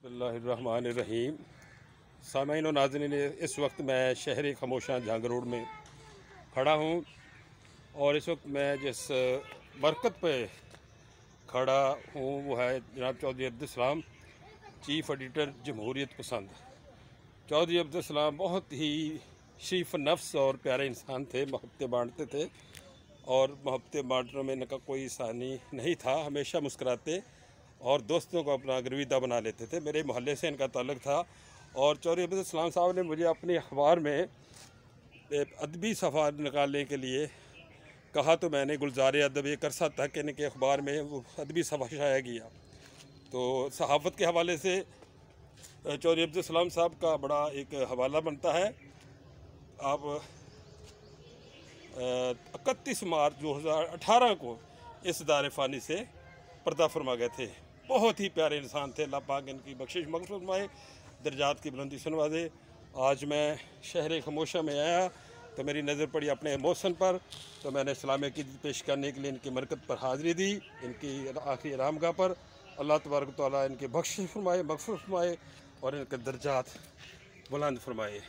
बिस्मिल्लाहिर्रहमानिर्रहीम। सामईन व नाज़रीन, इस वक्त मैं शहर खामोशां जहांग रोड में खड़ा हूँ और इस वक्त मैं जिस बरकत पे खड़ा हूँ वो है जनाब चौधरी अब्दुल सलाम, चीफ़ एडिटर जमहूरियत पसंद। चौधरी अब्दुल सलाम बहुत ही शरीफ नफ्स और प्यारे इंसान थे, मोहब्बतें बांटते थे और मोहब्बतें बांटने में इनका कोई सानी नहीं था। हमेशा मुस्कुराते और दोस्तों को अपना गर्विदा बना लेते थे। मेरे मोहल्ले से इनका ताल्लुक़ था और चौधरी अब्दुल सलाम साहब ने मुझे अपने अखबार में अदबी सफ़ा निकालने के लिए कहा तो मैंने गुलज़ार अदब एक अरसा तक इनके अखबार में वो अदबी सफ़ा शाया किया। तो सहाफ़त के हवाले से चौधरी अब्दुल सलाम साहब का बड़ा एक हवाला बनता है। आप 31 मार्च 2018 को इस दार फ़ानी से पर्दा फरमा गए थे। बहुत ही प्यारे इंसान थे। अल्लाह पाक इनकी बख्शिश मग़फ़िरत फरमाए, दर्जात की बुलंदी सुनवा दे। आज मैं शहर खामोशा में आया तो मेरी नज़र पड़ी अपने मौसम पर, तो मैंने इस्लाम अक़ीदत पेश करने के लिए इनकी मरकत पर हाज़िरी दी, इनकी आखिरी आरामगाह पर। अल्लाह तबारक व तआला इनके बख्शिश फरमाए, मग़फ़िरत फरमाए और इनके दर्जात बुलंद फरमाए।